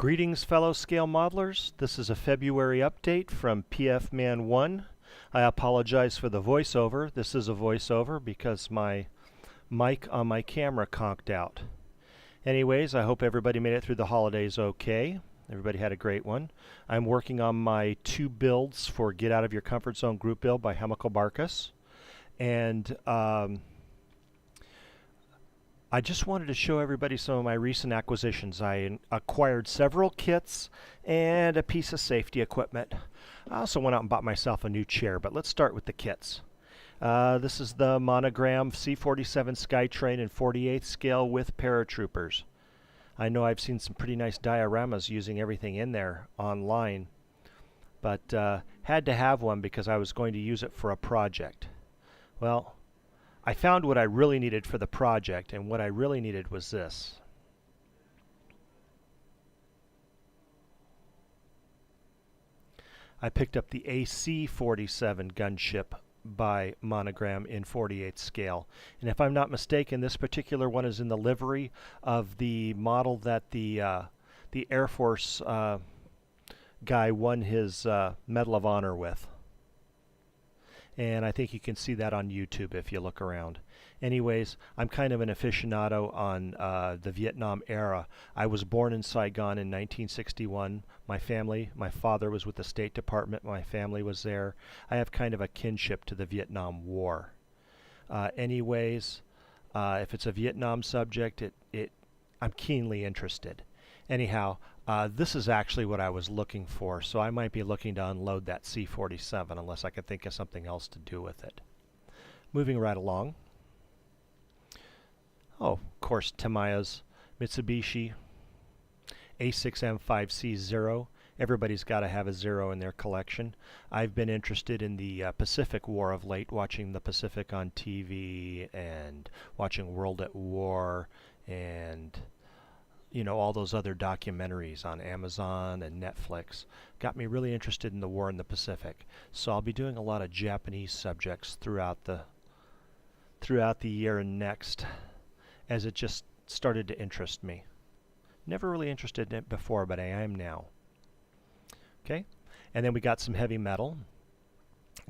Greetings, fellow scale modelers. This is a February update from PFman1. I apologize for the voiceover. This is a voiceover because my mic on my camera conked out. Anyways, I hope everybody made it through the holidays okay. Everybody had a great one. I'm working on my 2 builds for Get Out of Your Comfort Zone group build by Chemical Barkus. And I just wanted to show everybody some of my recent acquisitions. I acquired several kits and a piece of safety equipment. I also went out and bought myself a new chair, but let's start with the kits. This is the Monogram C-47 Skytrain in 48th scale with paratroopers. I know I've seen some pretty nice dioramas using everything in there online, but had to have one because I was going to use it for a project. Well, I found what I really needed for the project, and what I really needed was this. I picked up the AC-47 gunship by Monogram in 48th scale. And if I'm not mistaken, this particular one is in the livery of the model that the Air Force guy won his Medal of Honor with. And I think you can see that on YouTube if you look around. Anyways, I'm kind of an aficionado on the Vietnam era. I was born in Saigon in 1961. My father was with the State Department. My family was there. I have kind of a kinship to the Vietnam War. Anyways, if it's a Vietnam subject, I'm keenly interested. Anyhow, this is actually what I was looking for, so I might be looking to unload that C-47 unless I could think of something else to do with it. Moving right along. Oh, of course, Tamiya's Mitsubishi A6M5C0. Everybody's got to have a zero in their collection. I've been interested in the Pacific War of late, watching the Pacific on TV and watching World at War and all those other documentaries on Amazon and Netflix. Got me really interested in the war in the Pacific. So I'll be doing a lot of Japanese subjects throughout the year and next, as it just started to interest me. Never really interested in it before, but I am now. Okay, and then we got some heavy metal.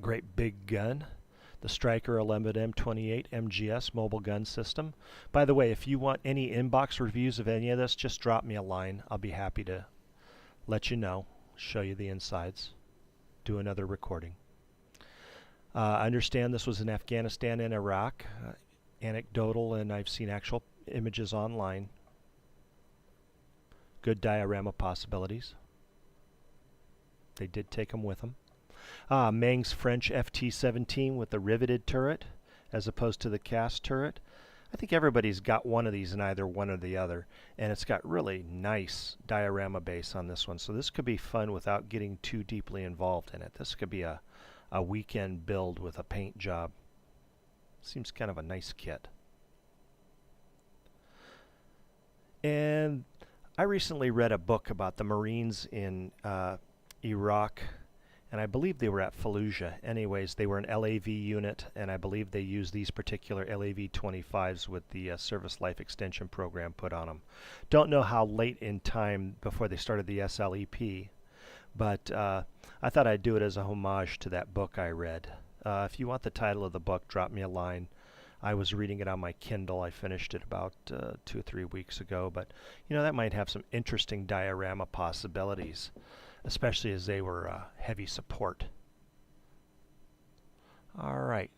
Great big gun. The Striker 11M28 MGS mobile gun system. By the way, if you want any inbox reviews of any of this, just drop me a line. I'll be happy to let you know, show you the insides, do another recording. I understand this was in Afghanistan and Iraq. Anecdotal, and I've seen actual images online. Good diorama possibilities. They did take them with them. Meng's French FT-17 with the riveted turret as opposed to the cast turret. I think everybody's got one of these in either one or the other, and it's got really nice diorama base on this one, so this could be fun without getting too deeply involved in it. This could be a weekend build with a paint job. Seems kind of a nice kit. And I recently read a book about the Marines in Iraq, and I believe they were at Fallujah. Anyways, they were an LAV unit, and I believe they used these particular LAV-25s with the Service Life Extension program put on them. Don't know how late in time before they started the SLEP, but I thought I'd do it as a homage to that book I read. If you want the title of the book, drop me a line. I was reading it on my Kindle. I finished it about 2 or 3 weeks ago, but that might have some interesting diorama possibilities, especially as they were heavy support. Alright,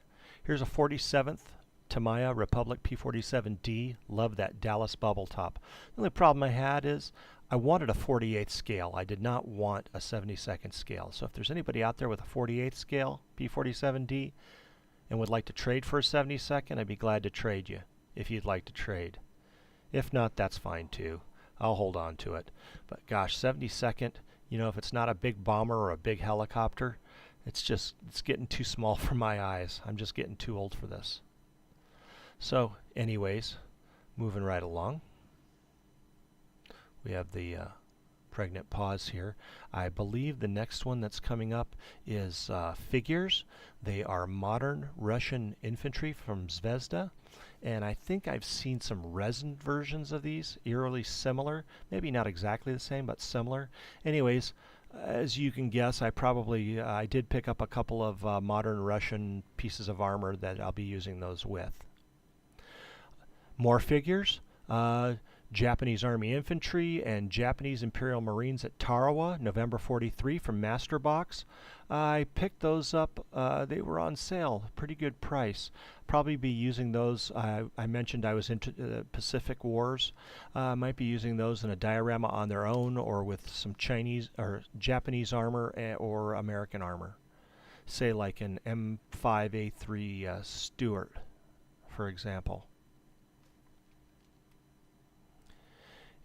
here's a 47th Tamiya Republic P47D. Love that Dallas bubble top. The only problem I had is I wanted a 48th scale. I did not want a 72nd scale. So if there's anybody out there with a 48th scale P47D and would like to trade for a 72nd, I'd be glad to trade you if you'd like to trade. If not, that's fine too. I'll hold on to it. But gosh, 72nd, if it's not a big bomber or a big helicopter, it's getting too small for my eyes. I'm just getting too old for this. So anyways, moving right along. We have the Pregnant pause here. I believe the next one that's coming up is figures. They are modern Russian infantry from Zvezda. And I think I've seen some resin versions of these, eerily similar. Maybe not exactly the same, but similar. Anyways, as you can guess, I did pick up a couple of modern Russian pieces of armor that I'll be using those with. More figures. Japanese Army Infantry and Japanese Imperial Marines at Tarawa, November 43 from Masterbox. I picked those up. They were on sale, pretty good price. Probably be using those. I mentioned I was into Pacific Wars. Might be using those in a diorama on their own or with some Chinese or Japanese armor or American armor. Say like an M5A3 Stuart, for example.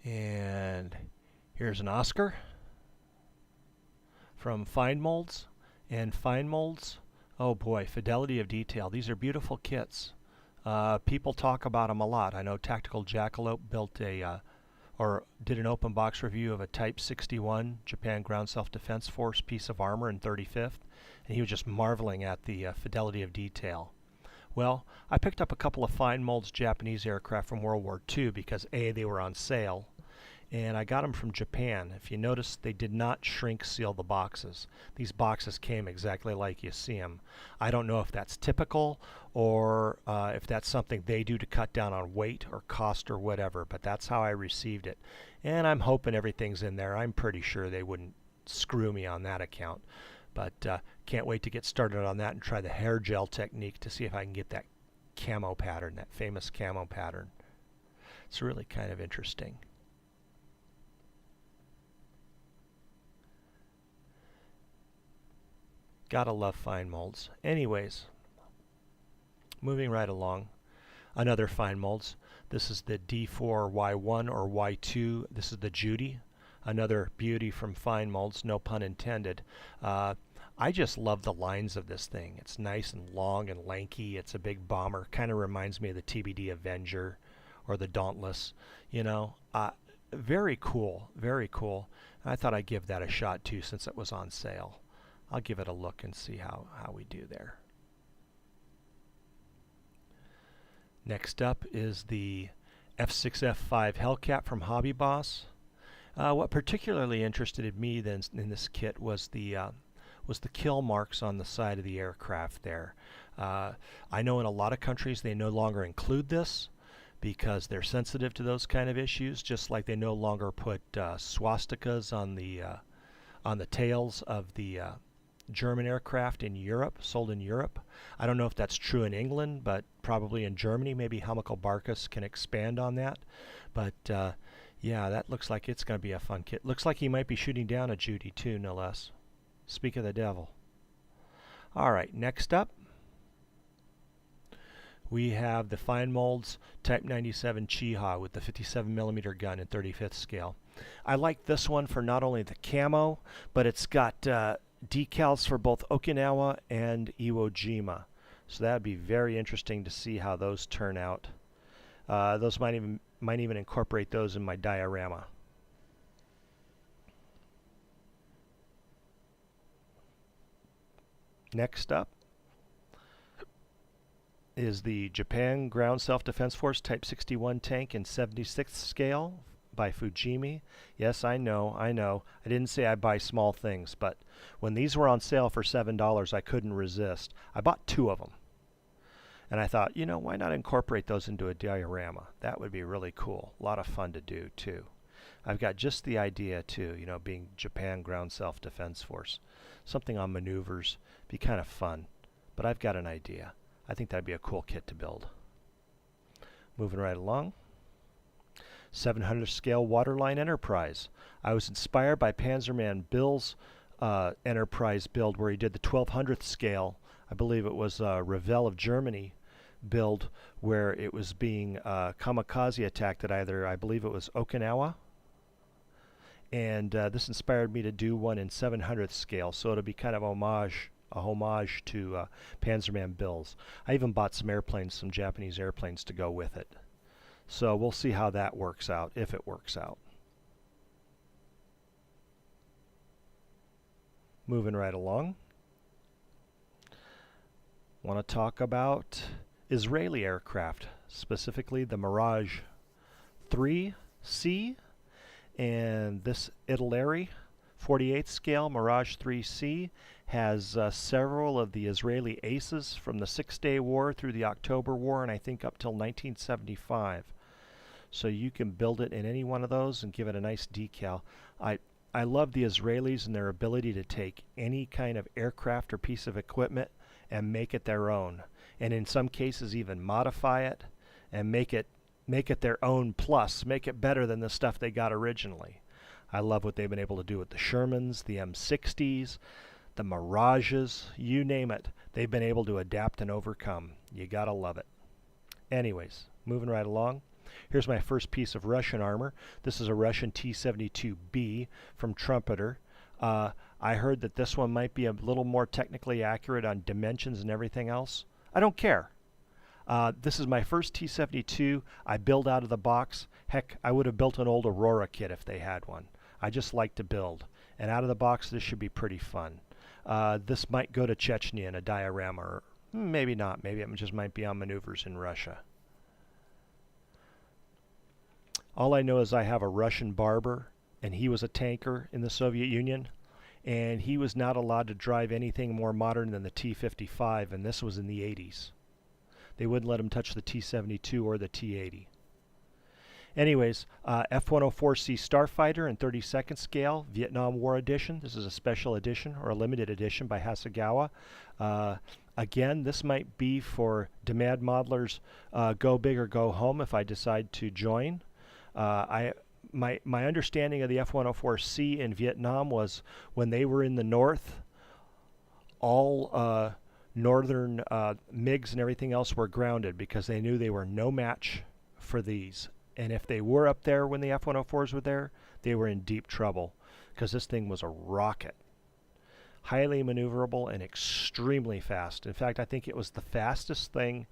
And here's an Oscar from Fine Molds. And Fine Molds, oh boy, fidelity of detail. These are beautiful kits. People talk about them a lot. I know Tactical Jackalope built or did an open box review of a Type 61 Japan Ground Self-Defense Force piece of armor in 35th, and he was just marveling at the fidelity of detail. Well, I picked up a couple of Fine Molds Japanese aircraft from World War II because A, they were on sale, and I got them from Japan. If you notice, they did not shrink seal the boxes. These boxes came exactly like you see them. I don't know if that's typical or if that's something they do to cut down on weight or cost or whatever, but that's how I received it. And I'm hoping everything's in there. I'm pretty sure they wouldn't screw me on that account. But can't wait to get started on that and try the hair gel technique to see if I can get that camo pattern, that famous camo pattern. It's really kind of interesting. Gotta love Fine Molds. Anyways, moving right along. Another Fine Molds. This is the D4Y1 or Y2. This is the Judy. Another beauty from Fine Molds, no pun intended. I just love the lines of this thing. It's nice and long and lanky. It's a big bomber. Kind of reminds me of the TBD Avenger or the Dauntless. You know, very cool, very cool. I thought I'd give that a shot too since it was on sale. I'll give it a look and see how we do there. Next up is the F6F5 Hellcat from Hobby Boss. What particularly interested me then in this kit was the kill marks on the side of the aircraft there. I know in a lot of countries they no longer include this because they're sensitive to those kind of issues, just like they no longer put swastikas on the tails of the German aircraft in Europe, sold in Europe. I don't know if that's true in England, but probably in Germany. Maybe Helmico Barkas can expand on that. But yeah, that looks like it's going to be a fun kit. Looks like he might be shooting down a Judy too, no less. Speak of the devil. Alright, next up we have the Fine Molds Type 97 Chiha with the 57mm gun in 35th scale. I like this one for not only the camo, but it's got decals for both Okinawa and Iwo Jima. So that'd be very interesting to see how those turn out. Those might even incorporate those in my diorama. Next up is the Japan Ground Self-Defense Force Type 61 tank in 76th scale by Fujimi. Yes, I know. I didn't say I buy small things, but when these were on sale for $7, I couldn't resist. I bought 2 of them. And I thought, you know, why not incorporate those into a diorama? That would be really cool. A lot of fun to do, too. I've got just the idea, too, you know, being Japan Ground Self-Defense Force. Something on maneuvers. Be kind of fun. But I've got an idea. I think that'd be a cool kit to build. Moving right along. 700 scale Waterline Enterprise. I was inspired by Panzerman Bill's Enterprise build where he did the 1200th scale. I believe it was Revell of Germany build where it was being kamikaze attacked at either, I believe it was Okinawa. And this inspired me to do one in 700th scale, so it'll be kind of a homage to Panzerman Bills. I even bought some airplanes, some Japanese airplanes to go with it. So we'll see how that works out, if it works out. Moving right along. Want to talk about Israeli aircraft, specifically the Mirage 3C and this Italeri 48th scale Mirage 3C has several of the Israeli aces from the Six-Day War through the October War, and I think up till 1975. So you can build it in any one of those and give it a nice decal. I love the Israelis and their ability to take any kind of aircraft or piece of equipment and make it their own, and in some cases even modify it and make it their own, plus make it better than the stuff they got originally. I love what they've been able to do with the Shermans, the M60s, the Mirages, you name it. They've been able to adapt and overcome. You gotta love it. Anyways, moving right along. Here's my first piece of Russian armor. This is a Russian T-72B from Trumpeter. I heard that this one might be a little more technically accurate on dimensions and everything else. I don't care. This is my first T-72. I build out of the box. Heck, I would have built an old Aurora kit if they had one. I just like to build. And out of the box, this should be pretty fun. This might go to Chechnya in a diorama, or maybe not. Maybe it just might be on maneuvers in Russia. All I know is I have a Russian barber, and he was a tanker in the Soviet Union, and he was not allowed to drive anything more modern than the T-55, and this was in the 80s. They wouldn't let him touch the T-72 or the T-80. Anyways, F-104C Starfighter in 32nd scale, Vietnam War edition. This is a special edition or a limited edition by Hasegawa. Again, this might be for demand modelers, go big or go home if I decide to join. My understanding of the F-104C in Vietnam was when they were in the north, all northern MiGs and everything else were grounded because they knew they were no match for these. And if they were up there when the F-104s were there, they were in deep trouble because this thing was a rocket. Highly maneuverable and extremely fast. In fact, I think it was the fastest thing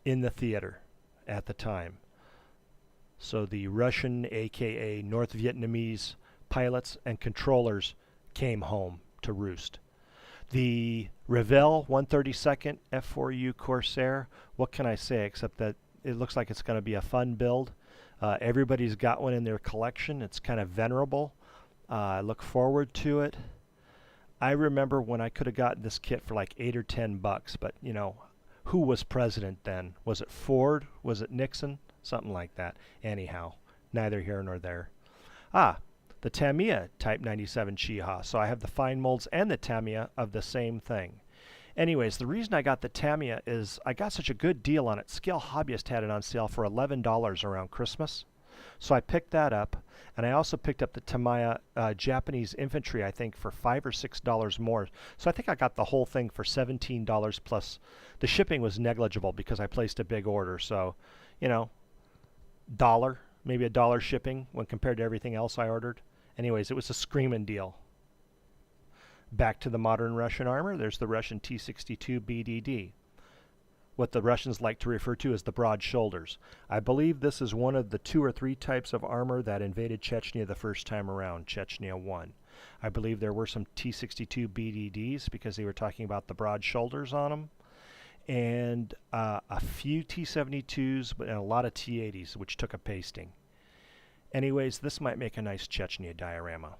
in the theater at the time. So the Russian, aka North Vietnamese pilots and controllers came home to roost. The Revell 132nd F4U Corsair, what can I say except that it looks like it's going to be a fun build. Everybody's got one in their collection. It's kind of venerable. I look forward to it. I remember when I could have gotten this kit for like $8 or $10, but you know, who was president then? Was it Ford? Was it Nixon? Something like that. Anyhow, neither here nor there. The Tamiya Type 97 Chiha. So I have the fine molds and the Tamiya of the same thing. Anyways, the reason I got the Tamiya is I got such a good deal on it. Scale Hobbyist had it on sale for $11 around Christmas. So I picked that up, and I also picked up the Tamiya Japanese Infantry, I think, for $5 or $6 more. So I think I got the whole thing for $17 plus. The shipping was negligible because I placed a big order. So, you know, maybe $1 shipping when compared to everything else I ordered. Anyways, it was a screaming deal. Back to the modern Russian armor, there's the Russian T-62 BDD. What the Russians like to refer to as the broad shoulders. I believe this is one of the 2 or 3 types of armor that invaded Chechnya the first time around, Chechnya 1. I believe there were some T-62 BDDs because they were talking about the broad shoulders on them. And a few T-72s and a lot of T-80s, which took a pasting. Anyways, this might make a nice Chechnya diorama.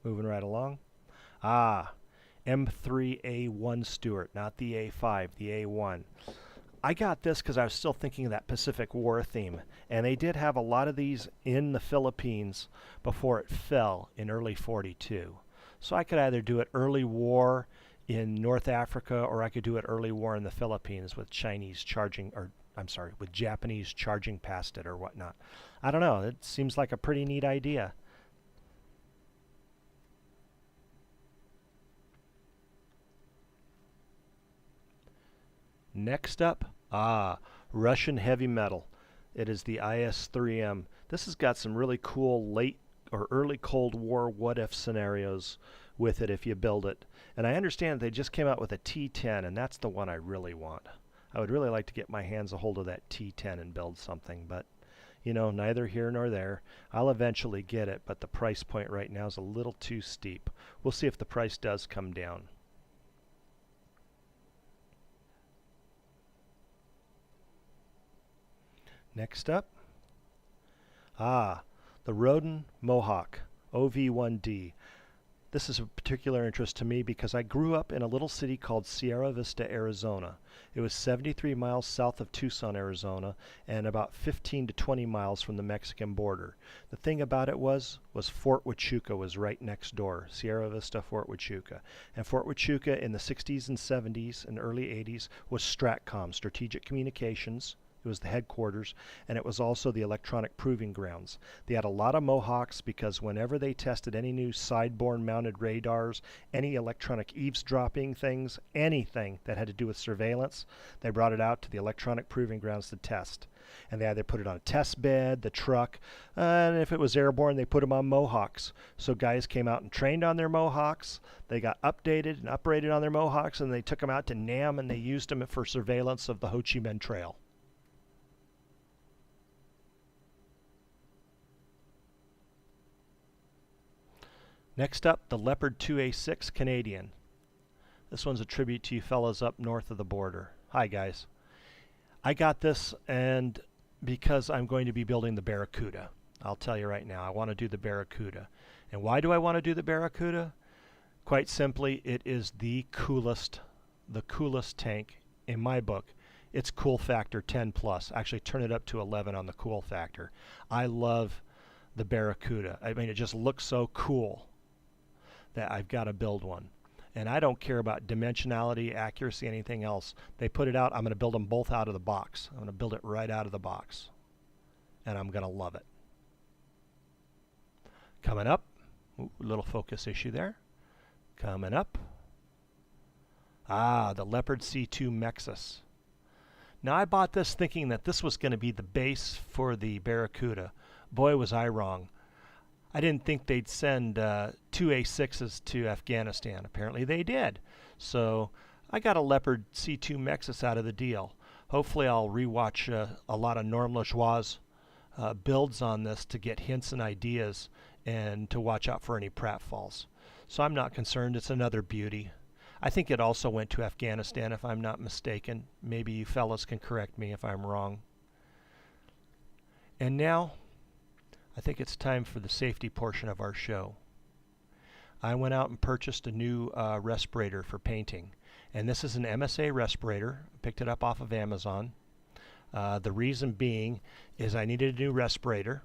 Moving right along. M3A1 Stuart, not the A5, the A1. I got this because I was still thinking of that Pacific War theme, and they did have a lot of these in the Philippines before it fell in early '42. So I could either do it early war in North Africa, or I could do it early war in the Philippines with Japanese charging past it or whatnot. I don't know, it seems like a pretty neat idea. Next up, Russian heavy metal. It is the IS-3M. This has got some really cool late or early Cold War what-if scenarios with it if you build it. And I understand they just came out with a T10, and that's the one I really want. I would really like to get my hands a hold of that T10 and build something, but neither here nor there. I'll eventually get it, but the price point right now is a little too steep. We'll see if the price does come down. Next up, the Roden Mohawk OV1D. This is of particular interest to me because I grew up in a little city called Sierra Vista, Arizona. It was 73 miles south of Tucson, Arizona, and about 15 to 20 miles from the Mexican border. The thing about it was Fort Huachuca was right next door, Sierra Vista, Fort Huachuca. And Fort Huachuca in the 60s and 70s and early 80s was STRATCOM, Strategic Communications. It was the headquarters, and it was also the electronic proving grounds. They had a lot of Mohawks because whenever they tested any new sideborne mounted radars, any electronic eavesdropping things, anything that had to do with surveillance, they brought it out to the electronic proving grounds to test. And they either put it on a test bed, the truck, and if it was airborne, they put them on Mohawks. So guys came out and trained on their Mohawks. They got updated and uprated on their Mohawks, and they took them out to NAM, and they used them for surveillance of the Ho Chi Minh Trail. Next up, the Leopard 2A6 Canadian. This one's a tribute to you fellas up north of the border. Hi guys. I got this and because I'm going to be building the Barracuda. I'll tell you right now, I want to do the Barracuda. And why do I want to do the Barracuda? Quite simply, it is the coolest tank in my book. It's cool factor 10 plus. Actually turn it up to 11 on the cool factor. I love the Barracuda. I mean, it just looks so cool that I've got to build one. And I don't care about dimensionality, accuracy, anything else. They put it out, I'm going to build them both out of the box. I'm going to build it right out of the box. And I'm going to love it. Coming up, little focus issue there. Coming up, the Leopard C2 Mexus. Now I bought this thinking that this was going to be the base for the Barracuda. Boy, was I wrong. I didn't think they'd send 2 A6s to Afghanistan. Apparently they did. So I got a Leopard C2 Mexus out of the deal. Hopefully I'll rewatch a lot of Norm Lajoie's builds on this to get hints and ideas and to watch out for any pratfalls. So I'm not concerned. It's another beauty. I think it also went to Afghanistan if I'm not mistaken. Maybe you fellas can correct me if I'm wrong. And now I think it's time for the safety portion of our show. I went out and purchased a new respirator for painting. And this is an MSA respirator. Picked it up off of Amazon. The reason being is I needed a new respirator.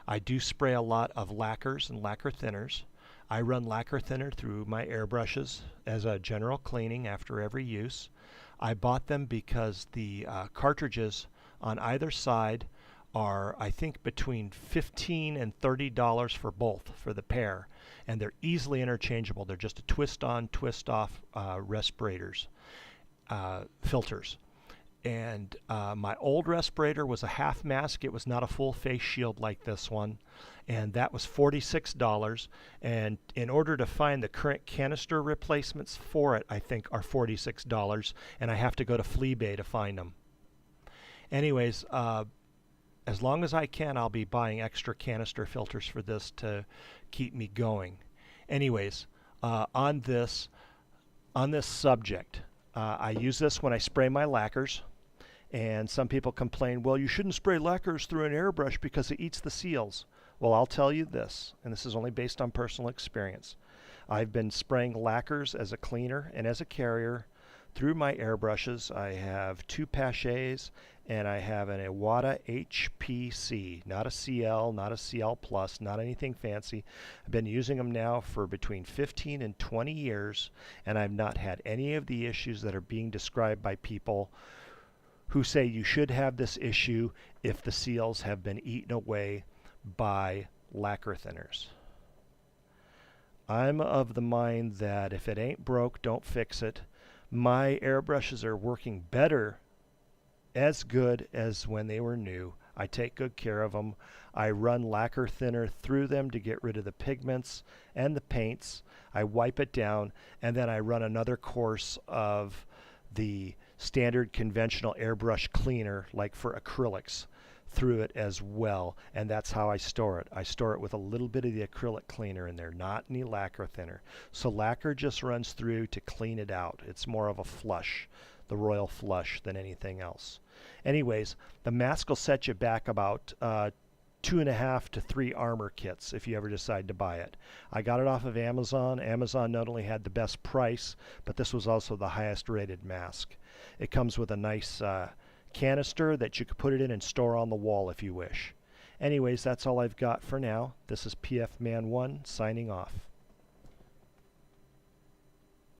I do spray a lot of lacquers and lacquer thinners. I run lacquer thinner through my airbrushes as a general cleaning after every use. I bought them because the cartridges on either side are, I think, between $15 and $30 for both, for the pair. And they're easily interchangeable. They're just a twist-on, twist-off respirators, filters. And my old respirator was a half mask. It was not a full face shield like this one. And that was $46. And in order to find the current canister replacements for it, I think, are $46. And I have to go to Fleabay to find them. Anyways, as long as I can, I'll be buying extra canister filters for this to keep me going. Anyways, on this subject, I use this when I spray my lacquers. And some people complain, well, you shouldn't spray lacquers through an airbrush because it eats the seals. Well, I'll tell you this, and this is only based on personal experience. I've been spraying lacquers as a cleaner and as a carrier through my airbrushes. I have 2 Pachets and I have an Iwata HPC, not a CL, not a CL Plus, not anything fancy. I've been using them now for between 15 and 20 years, and I've not had any of the issues that are being described by people who say you should have this issue if the seals have been eaten away by lacquer thinners. I'm of the mind that if it ain't broke, don't fix it. My airbrushes are working better, as good as when they were new. I take good care of them. I run lacquer thinner through them to get rid of the pigments and the paints. I wipe it down, and then I run another course of the standard conventional airbrush cleaner, like for acrylics, through it as well, and that's how I store it. I store it with a little bit of the acrylic cleaner in there, not any lacquer thinner. So lacquer just runs through to clean it out. It's more of a flush, the royal flush, than anything else. Anyways, the mask will set you back about 2.5 to 3 armor kits if you ever decide to buy it. I got it off of Amazon. Amazon not only had the best price, but this was also the highest rated mask. It comes with a nice canister that you could put it in and store on the wall if you wish. Anyways, that's all I've got for now. This is PF Man 1 signing off.